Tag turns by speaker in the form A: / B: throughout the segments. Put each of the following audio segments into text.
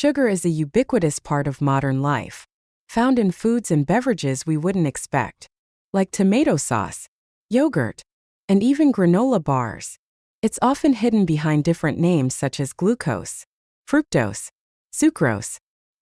A: Sugar is a ubiquitous part of modern life, found in foods and beverages we wouldn't expect, like tomato sauce, yogurt, and even granola bars. It's often hidden behind different names such as glucose, fructose, sucrose,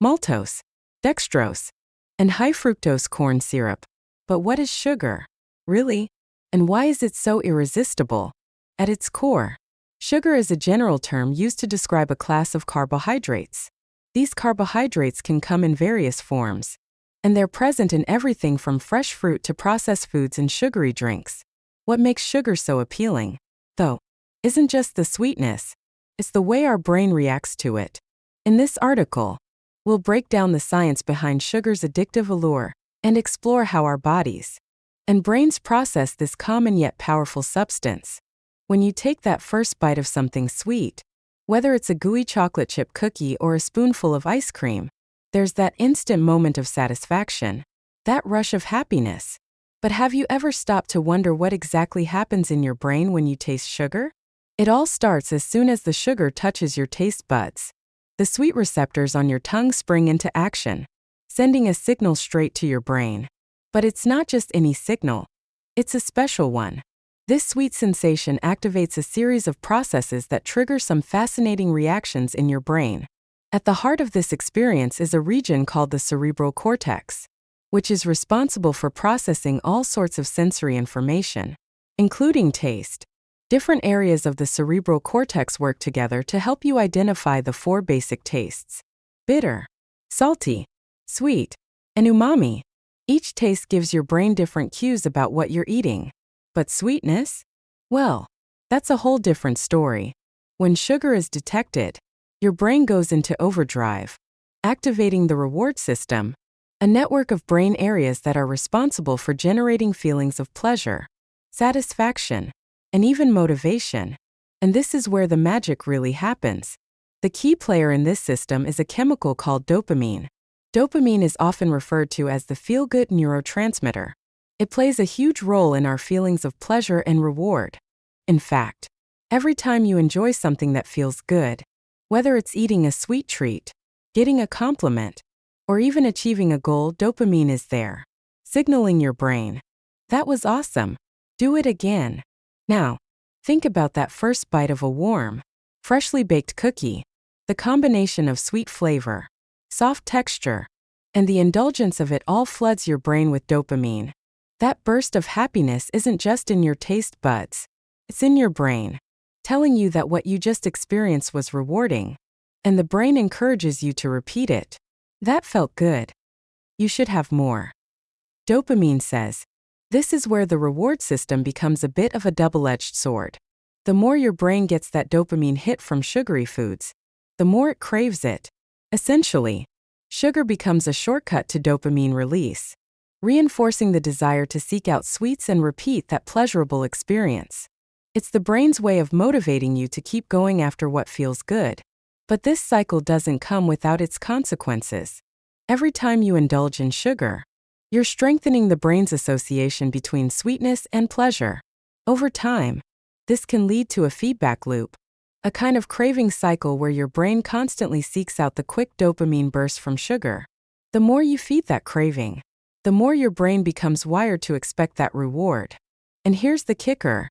A: maltose, dextrose, and high fructose corn syrup. But what is sugar, really? And why is it so irresistible? At its core, sugar is a general term used to describe a class of carbohydrates. These carbohydrates can come in various forms, and they're present in everything from fresh fruit to processed foods and sugary drinks. What makes sugar so appealing, though, isn't just the sweetness, it's the way our brain reacts to it. In this article, we'll break down the science behind sugar's addictive allure and explore how our bodies and brains process this common yet powerful substance. When you take that first bite of something sweet, whether it's a gooey chocolate chip cookie or a spoonful of ice cream, there's that instant moment of satisfaction, that rush of happiness. But have you ever stopped to wonder what exactly happens in your brain when you taste sugar? It all starts as soon as the sugar touches your taste buds. The sweet receptors on your tongue spring into action, sending a signal straight to your brain. But it's not just any signal, it's a special one. This sweet sensation activates a series of processes that trigger some fascinating reactions in your brain. At the heart of this experience is a region called the cerebral cortex, which is responsible for processing all sorts of sensory information, including taste. Different areas of the cerebral cortex work together to help you identify the four basic tastes: bitter, salty, sweet, and umami. Each taste gives your brain different cues about what you're eating. But sweetness? Well, that's a whole different story. When sugar is detected, your brain goes into overdrive, activating the reward system, a network of brain areas that are responsible for generating feelings of pleasure, satisfaction, and even motivation. And this is where the magic really happens. The key player in this system is a chemical called dopamine. Dopamine is often referred to as the feel-good neurotransmitter. It plays a huge role in our feelings of pleasure and reward. In fact, every time you enjoy something that feels good, whether it's eating a sweet treat, getting a compliment, or even achieving a goal, dopamine is there, signaling your brain, "That was awesome. Do it again." Now, think about that first bite of a warm, freshly baked cookie. The combination of sweet flavor, soft texture, and the indulgence of it all floods your brain with dopamine. That burst of happiness isn't just in your taste buds, it's in your brain, telling you that what you just experienced was rewarding, and the brain encourages you to repeat it. "That felt good. You should have more." Dopamine says. This is where the reward system becomes a bit of a double-edged sword. The more your brain gets that dopamine hit from sugary foods, the more it craves it. Essentially, sugar becomes a shortcut to dopamine release, reinforcing the desire to seek out sweets and repeat that pleasurable experience. It's the brain's way of motivating you to keep going after what feels good. But this cycle doesn't come without its consequences. Every time you indulge in sugar, you're strengthening the brain's association between sweetness and pleasure. Over time, this can lead to a feedback loop, a kind of craving cycle where your brain constantly seeks out the quick dopamine burst from sugar. The more you feed that craving, the more your brain becomes wired to expect that reward. And here's the kicker.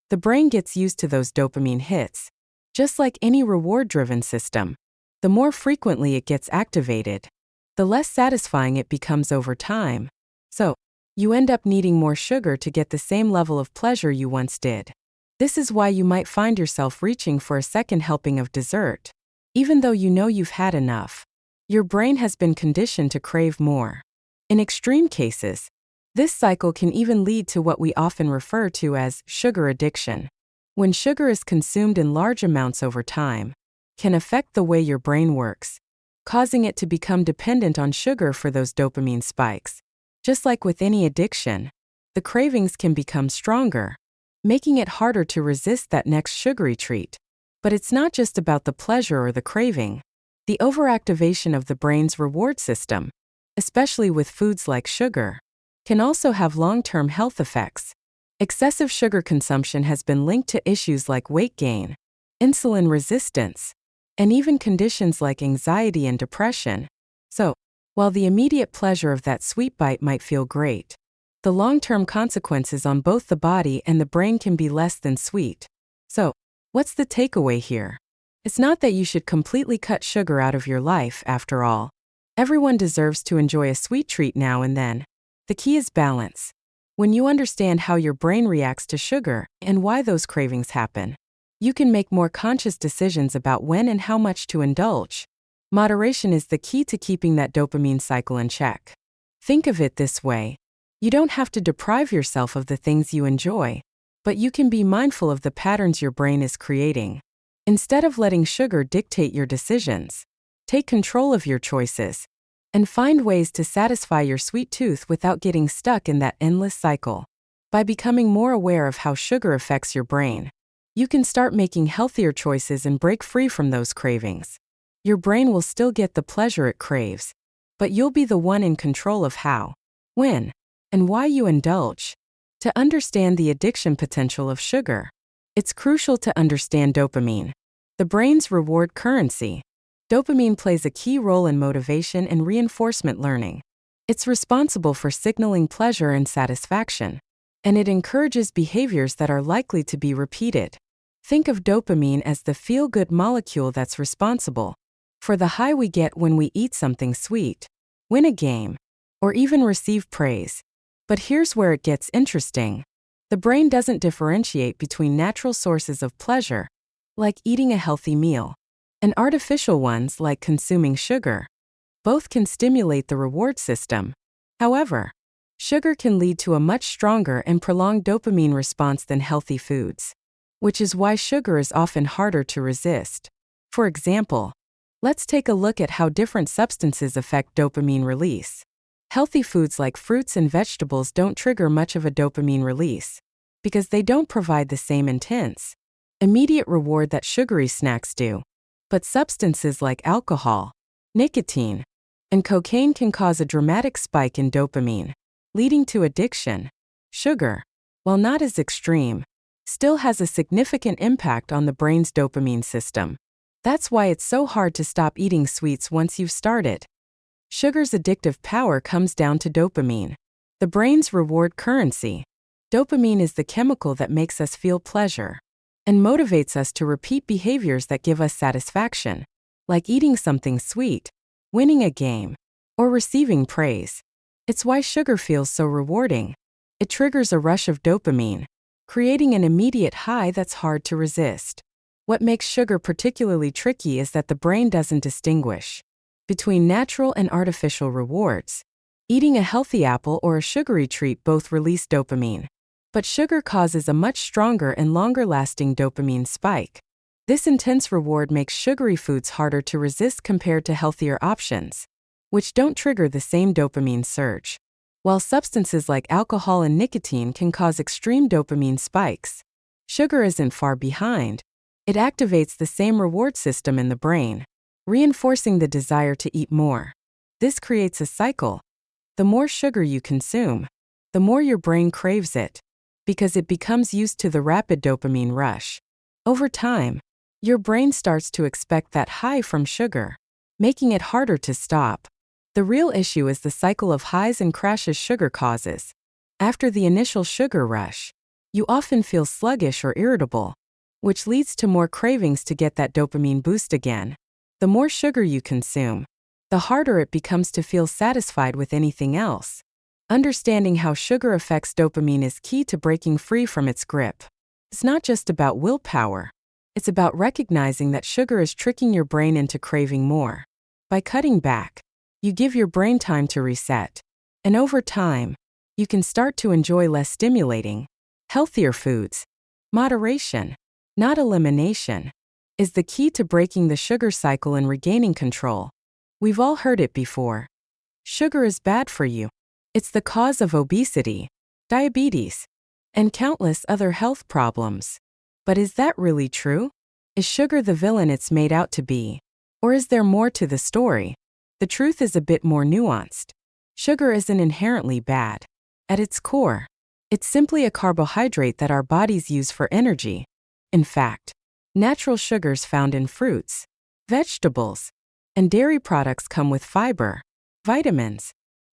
A: The brain gets used to those dopamine hits. Just like any reward-driven system, the more frequently it gets activated, the less satisfying it becomes over time. So, you end up needing more sugar to get the same level of pleasure you once did. This is why you might find yourself reaching for a second helping of dessert, even though you know you've had enough. Your brain has been conditioned to crave more. In extreme cases, this cycle can even lead to what we often refer to as sugar addiction. When sugar is consumed in large amounts over time, can affect the way your brain works, causing it to become dependent on sugar for those dopamine spikes. Just like with any addiction, the cravings can become stronger, making it harder to resist that next sugary treat. But it's not just about the pleasure or the craving. The overactivation of the brain's reward system, especially with foods like sugar, can also have long-term health effects. Excessive sugar consumption has been linked to issues like weight gain, insulin resistance, and even conditions like anxiety and depression. So, while the immediate pleasure of that sweet bite might feel great, the long-term consequences on both the body and the brain can be less than sweet. So, what's the takeaway here? It's not that you should completely cut sugar out of your life, after all. Everyone deserves to enjoy a sweet treat now and then. The key is balance. When you understand how your brain reacts to sugar and why those cravings happen, you can make more conscious decisions about when and how much to indulge. Moderation is the key to keeping that dopamine cycle in check. Think of it this way. You don't have to deprive yourself of the things you enjoy, but you can be mindful of the patterns your brain is creating. Instead of letting sugar dictate your decisions, take control of your choices and find ways to satisfy your sweet tooth without getting stuck in that endless cycle. By becoming more aware of how sugar affects your brain, you can start making healthier choices and break free from those cravings. Your brain will still get the pleasure it craves, but you'll be the one in control of how, when, and why you indulge. To understand the addiction potential of sugar, it's crucial to understand dopamine, the brain's reward currency. Dopamine plays a key role in motivation and reinforcement learning. It's responsible for signaling pleasure and satisfaction, and it encourages behaviors that are likely to be repeated. Think of dopamine as the feel-good molecule that's responsible for the high we get when we eat something sweet, win a game, or even receive praise. But here's where it gets interesting. The brain doesn't differentiate between natural sources of pleasure, like eating a healthy meal, and artificial ones like consuming sugar. Both can stimulate the reward system. However, sugar can lead to a much stronger and prolonged dopamine response than healthy foods, which is why sugar is often harder to resist. For example, let's take a look at how different substances affect dopamine release. Healthy foods like fruits and vegetables don't trigger much of a dopamine release because they don't provide the same intense, immediate reward that sugary snacks do. But substances like alcohol, nicotine, and cocaine can cause a dramatic spike in dopamine, leading to addiction. Sugar, while not as extreme, still has a significant impact on the brain's dopamine system. That's why it's so hard to stop eating sweets once you've started. Sugar's addictive power comes down to dopamine, the brain's reward currency. Dopamine is the chemical that makes us feel pleasure and motivates us to repeat behaviors that give us satisfaction, like eating something sweet, winning a game, or receiving praise. It's why sugar feels so rewarding. It triggers a rush of dopamine, creating an immediate high that's hard to resist. What makes sugar particularly tricky is that the brain doesn't distinguish between natural and artificial rewards. Eating a healthy apple or a sugary treat both release dopamine, but sugar causes a much stronger and longer-lasting dopamine spike. This intense reward makes sugary foods harder to resist compared to healthier options, which don't trigger the same dopamine surge. While substances like alcohol and nicotine can cause extreme dopamine spikes, sugar isn't far behind. It activates the same reward system in the brain, reinforcing the desire to eat more. This creates a cycle. The more sugar you consume, the more your brain craves it, because it becomes used to the rapid dopamine rush. Over time, your brain starts to expect that high from sugar, making it harder to stop. The real issue is the cycle of highs and crashes sugar causes. After the initial sugar rush, you often feel sluggish or irritable, which leads to more cravings to get that dopamine boost again. The more sugar you consume, the harder it becomes to feel satisfied with anything else. Understanding how sugar affects dopamine is key to breaking free from its grip. It's not just about willpower. It's about recognizing that sugar is tricking your brain into craving more. By cutting back, you give your brain time to reset. And over time, you can start to enjoy less stimulating, healthier foods. Moderation, not elimination, is the key to breaking the sugar cycle and regaining control. We've all heard it before. Sugar is bad for you. It's the cause of obesity, diabetes, and countless other health problems. But is that really true? Is sugar the villain it's made out to be? Or is there more to the story? The truth is a bit more nuanced. Sugar isn't inherently bad. At its core, it's simply a carbohydrate that our bodies use for energy. In fact, natural sugars found in fruits, Vegetables and dairy products come with fiber, vitamins,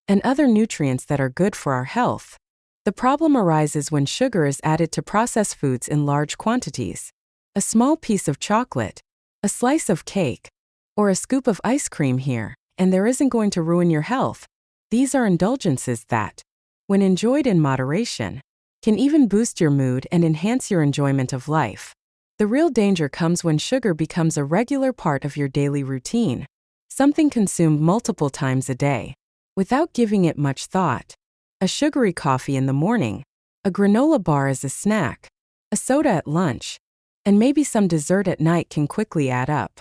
A: and other nutrients that are good for our health. The problem arises when sugar is added to processed foods in large quantities. A small piece of chocolate, a slice of cake, or a scoop of ice cream here, and there isn't going to ruin your health. These are indulgences that, when enjoyed in moderation, can even boost your mood and enhance your enjoyment of life. The real danger comes when sugar becomes a regular part of your daily routine, something consumed multiple times a day, without giving it much thought. A sugary coffee in the morning, a granola bar as a snack, a soda at lunch, and maybe some dessert at night can quickly add up.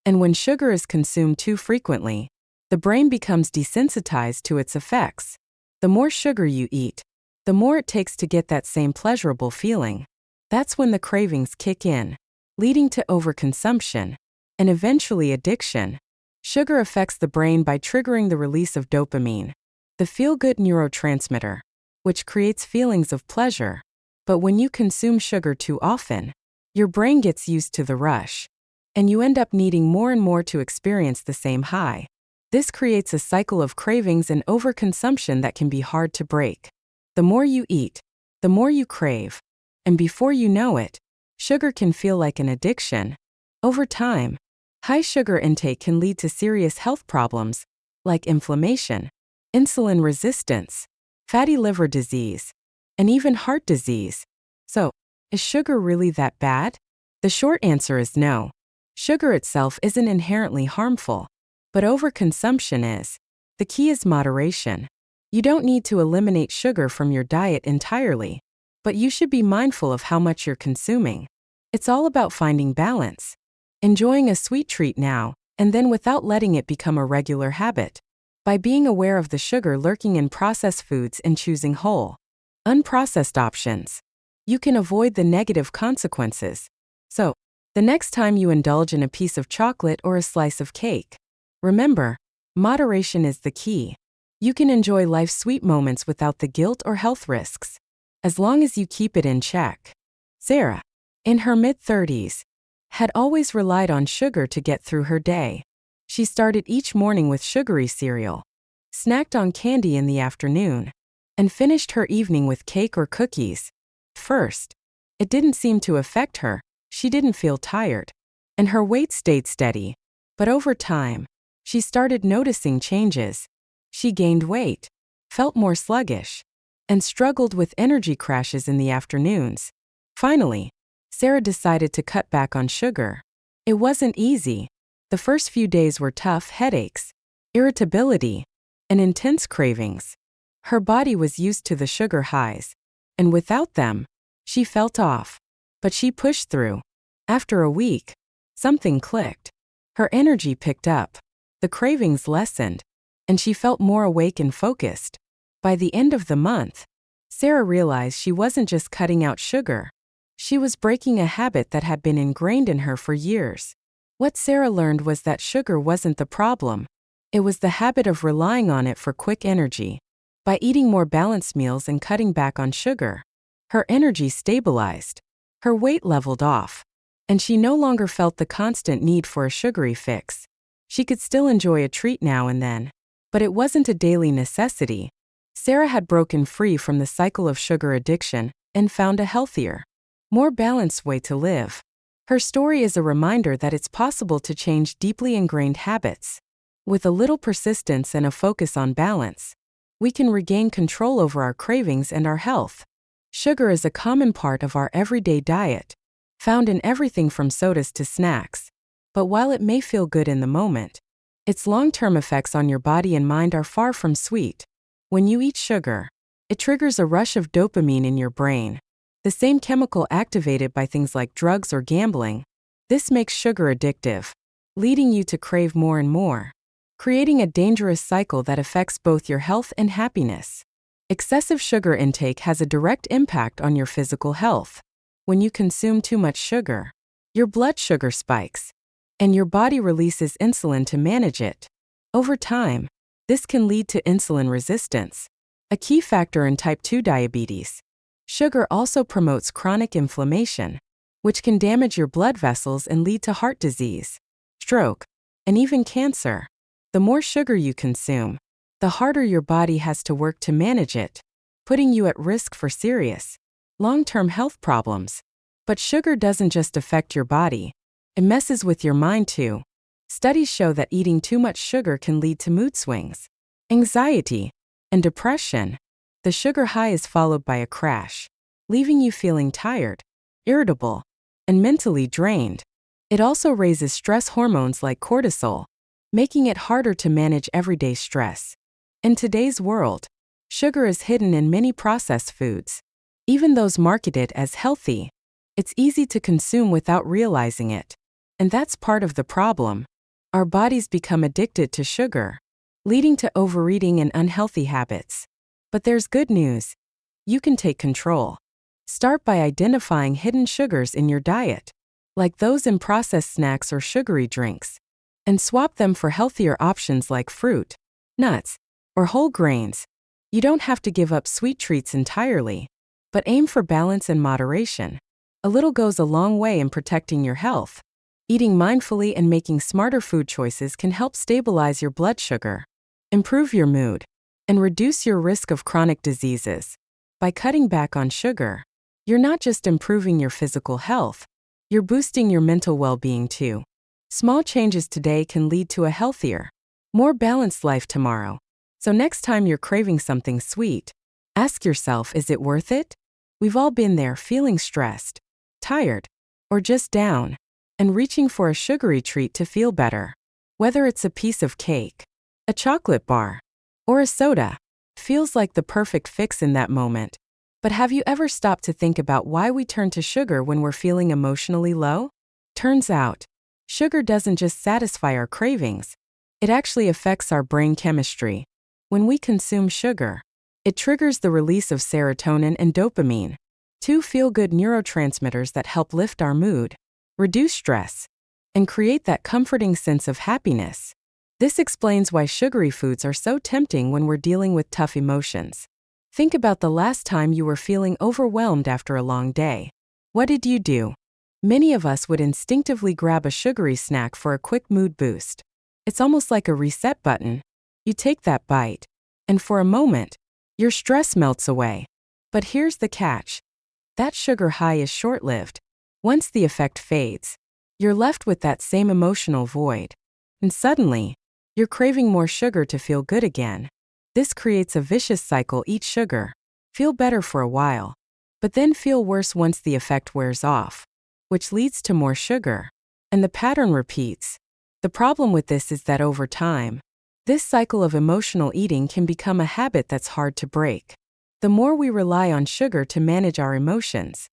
A: And when sugar is consumed too frequently, the brain becomes desensitized to its effects. The more sugar you eat, the more it takes to get that same pleasurable feeling. That's when the cravings kick in, leading to overconsumption and eventually addiction. Sugar affects the brain by triggering the release of dopamine, the feel-good neurotransmitter, which creates feelings of pleasure. But when you consume sugar too often, your brain gets used to the rush, and you end up needing more and more to experience the same high. This creates a cycle of cravings and overconsumption that can be hard to break. The more you eat, the more you crave, and before you know it, sugar can feel like an addiction. Over time, high sugar intake can lead to serious health problems, like inflammation, insulin resistance, fatty liver disease, and even heart disease. So, is sugar really that bad? The short answer is no. Sugar itself isn't inherently harmful, but overconsumption is. The key is moderation. You don't need to eliminate sugar from your diet entirely, but you should be mindful of how much you're consuming. It's all about finding balance, enjoying a sweet treat now, and then without letting it become a regular habit. By being aware of the sugar lurking in processed foods and choosing whole, unprocessed options, you can avoid the negative consequences. So, the next time you indulge in a piece of chocolate or a slice of cake, remember, moderation is the key. You can enjoy life's sweet moments without the guilt or health risks, as long as you keep it in check. Sarah, in her mid-30s, had always relied on sugar to get through her day. She started each morning with sugary cereal, snacked on candy in the afternoon, and finished her evening with cake or cookies. First, it didn't seem to affect her. She didn't feel tired, and her weight stayed steady. But over time, she started noticing changes. She gained weight, felt more sluggish, and struggled with energy crashes in the afternoons. Finally, Sarah decided to cut back on sugar. It wasn't easy. The first few days were tough: headaches, irritability, and intense cravings. Her body was used to the sugar highs, and without them, she felt off. But she pushed through. After a week, something clicked. Her energy picked up, the cravings lessened, and she felt more awake and focused. By the end of the month, Sarah realized she wasn't just cutting out sugar. She was breaking a habit that had been ingrained in her for years. What Sarah learned was that sugar wasn't the problem. It was the habit of relying on it for quick energy. By eating more balanced meals and cutting back on sugar, her energy stabilized, her weight leveled off, and she no longer felt the constant need for a sugary fix. She could still enjoy a treat now and then, but it wasn't a daily necessity. Sarah had broken free from the cycle of sugar addiction and found a healthier, more balanced way to live. Her story is a reminder that it's possible to change deeply ingrained habits. With a little persistence and a focus on balance, we can regain control over our cravings and our health. Sugar is a common part of our everyday diet, found in everything from sodas to snacks. But while it may feel good in the moment, its long-term effects on your body and mind are far from sweet. When you eat sugar, it triggers a rush of dopamine in your brain, the same chemical activated by things like drugs or gambling. This makes sugar addictive, leading you to crave more and more, creating a dangerous cycle that affects both your health and happiness. Excessive sugar intake has a direct impact on your physical health. When you consume too much sugar, your blood sugar spikes, and your body releases insulin to manage it. Over time, this can lead to insulin resistance, a key factor in type 2 diabetes. Sugar also promotes chronic inflammation, which can damage your blood vessels and lead to heart disease. stroke, and even cancer. The more sugar you consume, the harder your body has to work to manage it, putting you at risk for serious, long-term health problems. But sugar doesn't just affect your body, it messes with your mind too. Studies show that eating too much sugar can lead to mood swings, anxiety, and depression. The sugar high is followed by a crash, leaving you feeling tired, irritable, and mentally drained. It also raises stress hormones like cortisol, making it harder to manage everyday stress. In today's world, sugar is hidden in many processed foods. Even those marketed as healthy, it's easy to consume without realizing it. And that's part of the problem. Our bodies become addicted to sugar, leading to overeating and unhealthy habits. But there's good news. You can take control. Start by identifying hidden sugars in your diet, like those in processed snacks or sugary drinks, and swap them for healthier options like fruit, nuts, or whole grains. You don't have to give up sweet treats entirely, but aim for balance and moderation. A little goes a long way in protecting your health. Eating mindfully and making smarter food choices can help stabilize your blood sugar, improve your mood, and reduce your risk of chronic diseases. By cutting back on sugar, you're not just improving your physical health, you're boosting your mental well-being too. Small changes today can lead to a healthier, more balanced life tomorrow. So next time you're craving something sweet, ask yourself, is it worth it? We've all been there, feeling stressed, tired, or just down, and reaching for a sugary treat to feel better. Whether it's a piece of cake, a chocolate bar, or a soda, feels like the perfect fix in that moment. But have you ever stopped to think about why we turn to sugar when we're feeling emotionally low? Turns out, sugar doesn't just satisfy our cravings, it actually affects our brain chemistry. When we consume sugar, it triggers the release of serotonin and dopamine, two feel-good neurotransmitters that help lift our mood, reduce stress, and create that comforting sense of happiness. This explains why sugary foods are so tempting when we're dealing with tough emotions. Think about the last time you were feeling overwhelmed after a long day. What did you do? Many of us would instinctively grab a sugary snack for a quick mood boost. It's almost like a reset button. You take that bite, and for a moment, your stress melts away. But here's the catch. That sugar high is short-lived. Once the effect fades, you're left with that same emotional void. And suddenly, you're craving more sugar to feel good again. This creates a vicious cycle. Eat sugar, feel better for a while, but then feel worse once the effect wears off, which leads to more sugar. And the pattern repeats. The problem with this is that over time, this cycle of emotional eating can become a habit that's hard to break. The more we rely on sugar to manage our emotions,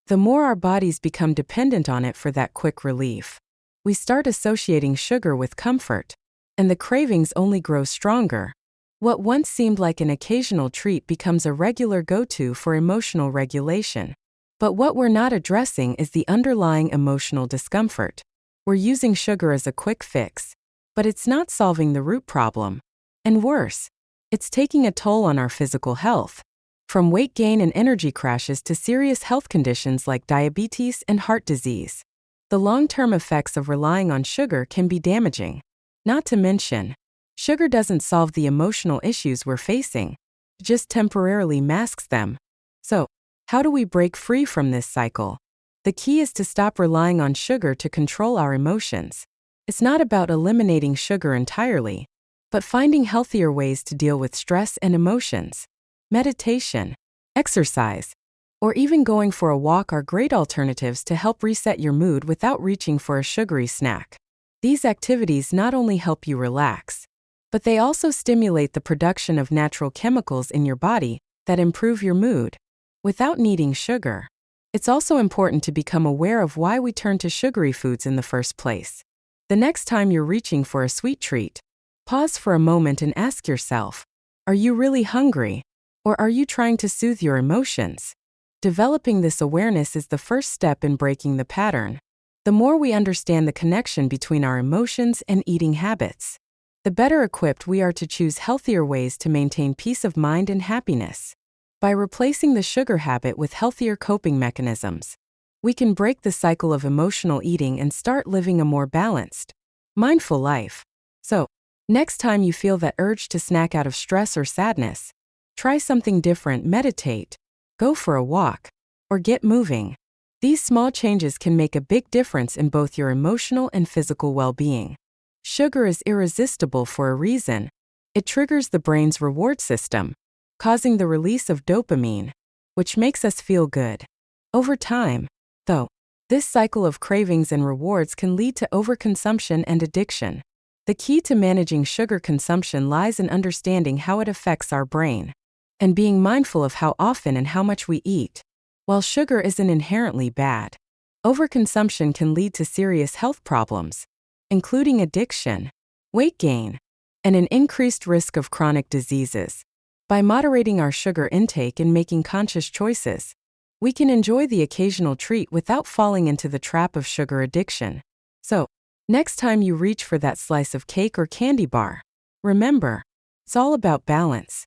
A: the more our bodies become dependent on it for that quick relief. We start associating sugar with comfort, and the cravings only grow stronger. What once seemed like an occasional treat becomes a regular go-to for emotional regulation. But what we're not addressing is the underlying emotional discomfort. We're using sugar as a quick fix, but it's not solving the root problem. And worse, it's taking a toll on our physical health. From weight gain and energy crashes to serious health conditions like diabetes and heart disease. The long-term effects of relying on sugar can be damaging. Not to mention, sugar doesn't solve the emotional issues we're facing, it just temporarily masks them. So, how do we break free from this cycle? The key is to stop relying on sugar to control our emotions. It's not about eliminating sugar entirely, but finding healthier ways to deal with stress and emotions. Meditation, exercise, or even going for a walk are great alternatives to help reset your mood without reaching for a sugary snack. These activities not only help you relax, but they also stimulate the production of natural chemicals in your body that improve your mood without needing sugar. It's also important to become aware of why we turn to sugary foods in the first place. The next time you're reaching for a sweet treat, pause for a moment and ask yourself, are you really hungry? Or are you trying to soothe your emotions? Developing this awareness is the first step in breaking the pattern. The more we understand the connection between our emotions and eating habits, the better equipped we are to choose healthier ways to maintain peace of mind and happiness. By replacing the sugar habit with healthier coping mechanisms, we can break the cycle of emotional eating and start living a more balanced, mindful life. So, next time you feel that urge to snack out of stress or sadness, try something different, meditate, go for a walk, or get moving. These small changes can make a big difference in both your emotional and physical well-being. Sugar is irresistible for a reason. It triggers the brain's reward system, causing the release of dopamine, which makes us feel good. Over time, though, this cycle of cravings and rewards can lead to overconsumption and addiction. The key to managing sugar consumption lies in understanding how it affects our brain and being mindful of how often and how much we eat. While sugar isn't inherently bad, overconsumption can lead to serious health problems, including addiction, weight gain, and an increased risk of chronic diseases. By moderating our sugar intake and making conscious choices, we can enjoy the occasional treat without falling into the trap of sugar addiction. So, next time you reach for that slice of cake or candy bar, remember, it's all about balance.